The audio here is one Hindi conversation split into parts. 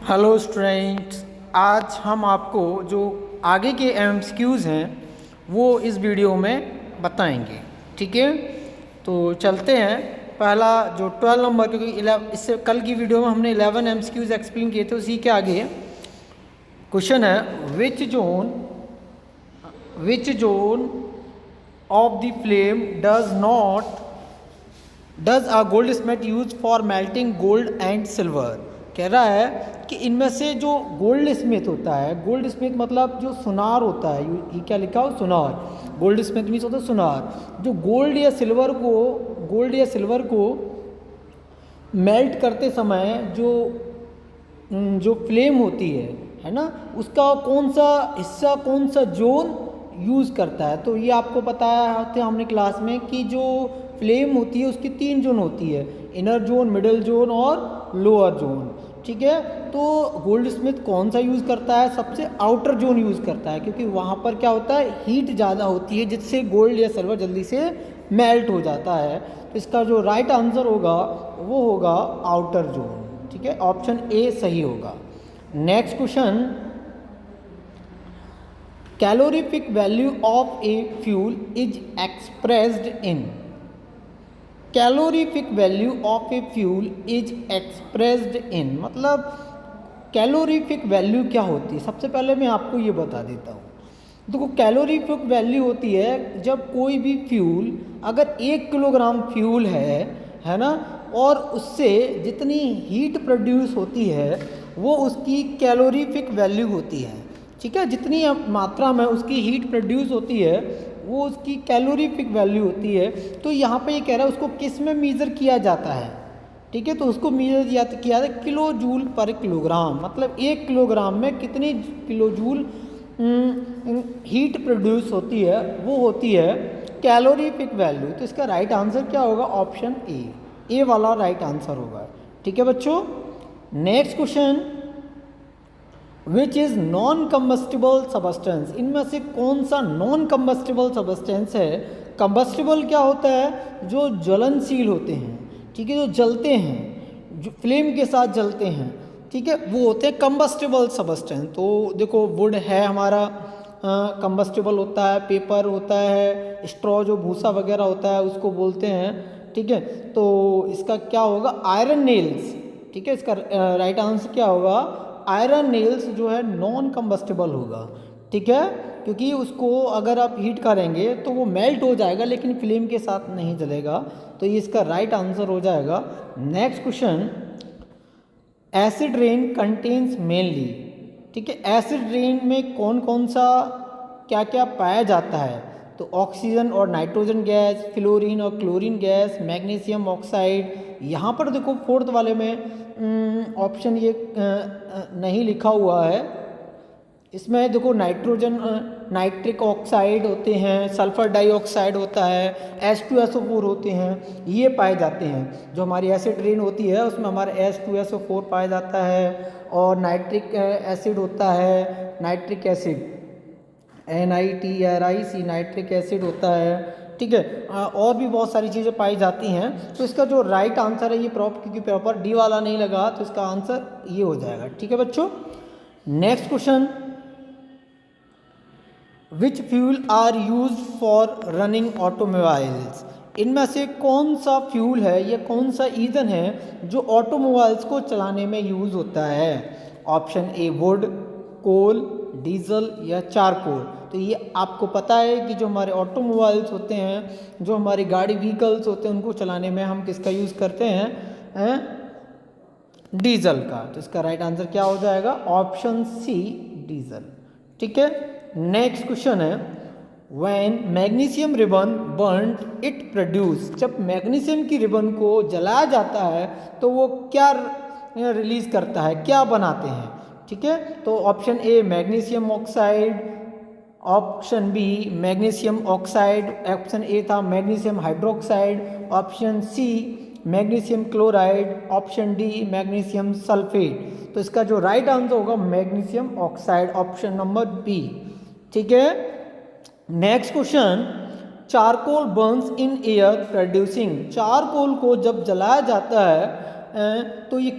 हेलो स्टूडेंट्स, आज हम आपको जो आगे के एमसीक्यूज़ हैं वो इस वीडियो में बताएंगे। ठीक है, तो चलते हैं। पहला जो 12 नंबर, क्योंकि इससे कल की वीडियो में हमने 11 एमसीक्यूज़ एक्सप्लेन किए थे, उसी के आगे क्वेश्चन है which zone of the flame does a goldsmith use for melting gold and silver. कह रहा है कि इनमें से जो गोल्ड स्मिथ होता है, गोल्ड स्मिथ मतलब जो सुनार होता है, ये क्या लिखा हो, सुनार। गोल्ड स्मिथ मीन्स होता है सुनार, जो गोल्ड या सिल्वर को मेल्ट करते समय जो फ्लेम होती है ना, उसका कौन सा हिस्सा, कौन सा जोन यूज़ करता है। तो ये आपको बताया था हमने क्लास में कि जो फ्लेम होती है उसकी 3 जोन होती है, इनर जोन, मिडल जोन और लोअर जोन। ठीक है, तो गोल्ड स्मिथ कौन सा यूज़ करता है, सबसे आउटर जोन यूज़ करता है, क्योंकि वहाँ पर क्या होता है, हीट ज़्यादा होती है, जिससे गोल्ड या सिल्वर जल्दी से मेल्ट हो जाता है। तो इसका जो राइट आंसर होगा वो होगा आउटर जोन। ठीक है, ऑप्शन ए सही होगा। Next question, calorific value of a fuel is expressed in. Calorific value of a fuel is expressed in मतलब कैलोरीफिक वैल्यू क्या होती है। सबसे पहले मैं आपको ये बता देता हूँ। देखो, कैलोरीफिक वैल्यू होती है जब कोई भी फ्यूल, अगर 1 किलोग्राम फ्यूल है ना, और उससे जितनी हीट प्रोड्यूस होती है वो उसकी कैलोरीफिक वैल्यू होती है। ठीक है, जितनी मात्रा में उसकी हीट प्रोड्यूस होती है वो उसकी कैलोरीफिक वैल्यू होती है। तो यहाँ पे ये कह रहा है उसको किस में मेज़र किया जाता है। ठीक है, तो उसको मेज़र किया जाता है किलो जूल पर किलोग्राम, मतलब 1 किलोग्राम में कितनी किलो जूल हीट प्रोड्यूस होती है, वो होती है कैलोरीफिक वैल्यू। तो इसका राइट आंसर क्या होगा, ऑप्शन ए वाला राइट आंसर होगा। ठीक है बच्चों, next question, which is non combustible substance. इनमें से कौन सा नॉन कम्बस्टिबल सबस्टेंस है। कम्बस्टिबल क्या होता है, जो ज्वलनशील होते हैं, ठीक है, जो जलते हैं, जो फ्लेम के साथ जलते हैं, ठीक है, वो होते हैं कम्बस्टिबल सबस्टेंस। तो देखो, वुड है हमारा कम्बस्टिबल होता है, पेपर होता है, स्ट्रॉ जो भूसा वगैरह होता है उसको बोलते हैं। ठीक है, तो इसका क्या होगा, आयरन नेल्स। ठीक है, इसका राइट आंसर क्या होगा, आयरन नेल्स जो है नॉन कम्बस्टिबल होगा। ठीक है, क्योंकि उसको अगर आप हीट करेंगे तो वो मेल्ट हो जाएगा, लेकिन फ्लेम के साथ नहीं जलेगा। तो ये इसका राइट आंसर हो जाएगा। Next question, acid rain contains mainly. ठीक है, एसिड रेन में कौन कौन सा क्या क्या पाया जाता है। तो ऑक्सीजन और नाइट्रोजन गैस, फ्लोरीन और क्लोरीन गैस, मैग्नीशियम ऑक्साइड। यहाँ पर देखो फोर्थ वाले में ऑप्शन ये नहीं लिखा हुआ है। इसमें देखो नाइट्रिक ऑक्साइड होते हैं, सल्फर डाइऑक्साइड होता है, H2SO4 होते हैं, ये पाए जाते हैं। जो हमारी एसिड रेन होती है उसमें हमारा H2SO4 पाया जाता है, और नाइट्रिक एसिड होता है, nitric acid NiTRiC nitric acid होता है। ठीक है, और भी बहुत सारी चीज़ें पाई जाती हैं। तो इसका जो राइट आंसर है ये क्योंकि प्रॉपर डी वाला नहीं लगा, तो इसका आंसर ये हो जाएगा। ठीक है बच्चों, next question, which fuel are use for running automobiles. इनमें से कौन सा फ्यूल है या कौन सा ईंधन है जो ऑटोमोबाइल्स को चलाने में यूज़ होता है। Option A wood, coal, diesel या चारकोल। तो ये आपको पता है कि जो हमारे ऑटोमोबाइल्स होते हैं, जो हमारी गाड़ी व्हीकल्स होते हैं, उनको चलाने में हम किसका यूज़ करते हैं, डीजल का। तो इसका राइट आंसर क्या हो जाएगा, ऑप्शन सी डीजल। ठीक है, नेक्स्ट क्वेश्चन है, when magnesium ribbon burned it produce. जब मैग्नीशियम की रिबन को जलाया जाता है तो वो क्या रिलीज करता है, क्या बनाते हैं। ठीक है, तो option A magnesium oxide, option B magnesium oxide, option A था magnesium hydroxide, option C magnesium chloride, option D magnesium sulphate. तो इसका जो राइट आंसर होगा magnesium oxide, option number B. ठीक है, next question, charcoal burns in air producing. Charcoal को जब जलाया जाता है तो ये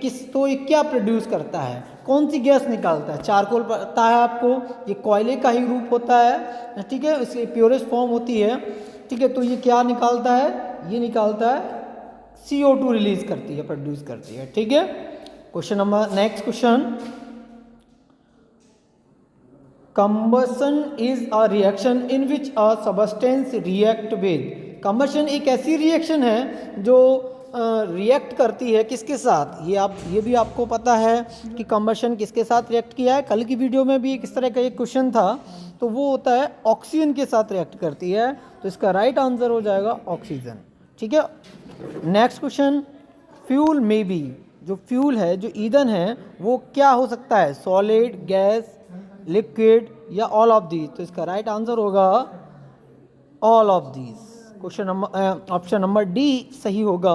क्या प्रोड्यूस करता है, कौन सी गैस निकालता है? चारकोल पता है आपको, ये कोयले का ही रूप होता है, ठीक है, इसकी प्योरेस्ट फॉर्म होती है, ठीक है। तो ये क्या निकालता है? ये निकालता है CO2 रिलीज करती है, प्रोड्यूस करती है, ठीक है। Next question, combustion is a reaction in which a substance react with. Combustion एक ऐसी रिएक्शन है जो रिएक्ट करती है किसके साथ? ये भी आपको पता है कि कंबशन किसके साथ रिएक्ट किया है। कल की वीडियो में भी किस तरह का एक क्वेश्चन था, तो वो होता है ऑक्सीजन के साथ रिएक्ट करती है, तो इसका राइट आंसर हो जाएगा ऑक्सीजन, ठीक है। नेक्स्ट क्वेश्चन, फ्यूल में बी, जो फ्यूल है, जो ईंधन है, वो क्या हो सकता है? सॉलिड, गैस, लिक्विड या ऑल ऑफ दीज? तो इसका राइट आंसर होगा all of these. Option number D सही होगा,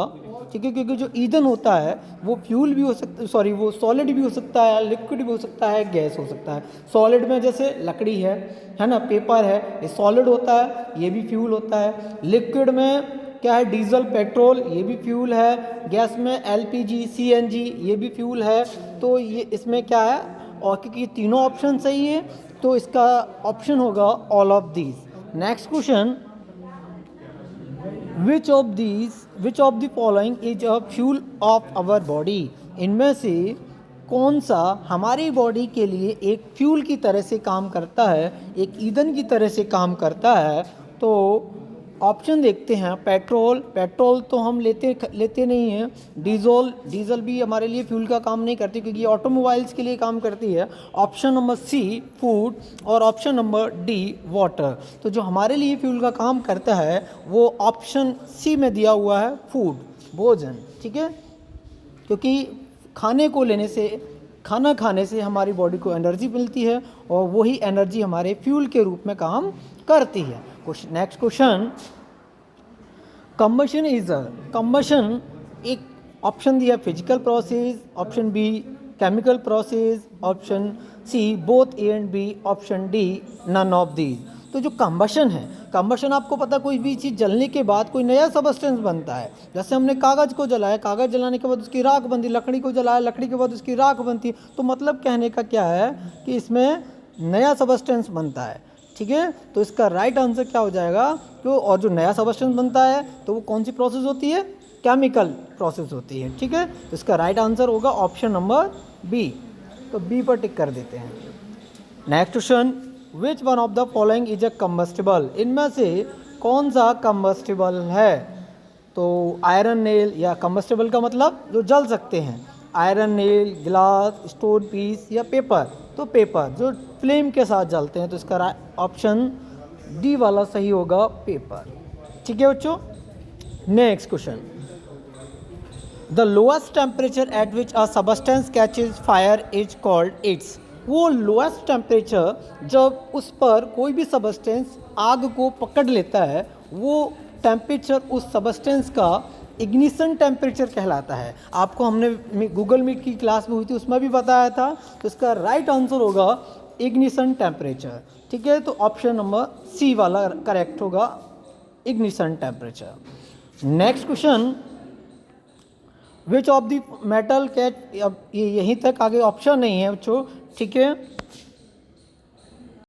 ठीक है, क्योंकि जो ईंधन होता है वो फ्यूल भी हो सकता है, वो सॉलिड भी हो सकता है, लिक्विड भी हो सकता है, गैस हो सकता है। सॉलिड में जैसे लकड़ी है ना, पेपर है, ये सॉलिड होता है, ये भी फ्यूल होता है। लिक्विड में क्या है? डीजल, पेट्रोल, ये भी फ्यूल है। गैस में LPG, CNG, ये भी फ्यूल है। तो ये इसमें क्या है, और क्योंकि ये तीनों ऑप्शन सही है, तो इसका ऑप्शन होगा all of these. Next question, which of the following is a fuel of our body? इनमें से कौन सा हमारी बॉडी के लिए एक फ्यूल की तरह से काम करता है, एक ईंधन की तरह से काम करता है? तो ऑप्शन देखते हैं। पेट्रोल तो हम लेते नहीं हैं। डीजल भी हमारे लिए फ्यूल का काम नहीं करती, क्योंकि ऑटोमोबाइल्स के लिए काम करती है। ऑप्शन नंबर सी फूड, और ऑप्शन नंबर डी वाटर। तो जो हमारे लिए फ्यूल का काम करता है वो ऑप्शन सी में दिया हुआ है, फूड, भोजन, ठीक है, क्योंकि खाना खाने से हमारी बॉडी को एनर्जी मिलती है, और वही एनर्जी हमारे फ्यूल के रूप में काम करती है। नेक्स्ट क्वेश्चन, कंबशन एक ऑप्शन दिया physical process, option B chemical process, option C both A and B, option D none of these. तो जो कंबशन आपको पता, कोई भी चीज़ जलने के बाद कोई नया सबस्टेंस बनता है। जैसे हमने कागज़ को जलाया, कागज़ जलाने के बाद उसकी राख बनती, लकड़ी को जलाया, लकड़ी के बाद उसकी राख बनती। तो मतलब कहने का क्या है कि इसमें नया सबस्टेंस बनता है, ठीक है। तो इसका राइट आंसर क्या हो जाएगा? तो और जो नया सबस्टेंस बनता है तो वो कौन सी प्रोसेस होती है? केमिकल प्रोसेस होती है, ठीक है। तो इसका राइट आंसर होगा ऑप्शन नंबर बी। तो बी पर टिक कर देते हैं। Next question, which one of the following is a combustible? इनमें से कौन सा कम्बस्टिबल है? तो आयरन नेल, या कम्बस्टिबल का मतलब जो जल सकते हैं, iron nail, glass, stone piece या पेपर। तो पेपर जो फ्लेम के साथ जलते हैं, तो इसका ऑप्शन डी वाला सही होगा, पेपर, ठीक है बच्चों। Next question, the lowest temperature at which a substance catches fire is called its. वो लोएस्ट टेम्परेचर जब उस पर कोई भी सबस्टेंस आग को पकड़ लेता है, वो टेम्परेचर उस सबस्टेंस का इग्निशन टेम्परेचर कहलाता है। आपको हमने गूगल मीट की क्लास में हुई थी, उसमें भी बताया था। तो इसका राइट आंसर होगा इग्निशन टेम्परेचर, ठीक है। तो ऑप्शन नंबर सी वाला करेक्ट होगा, ignition temperature. Next question, which of the metal catch, अब ये यहीं तक, आगे ऑप्शन नहीं है बच्चों, ठीक है।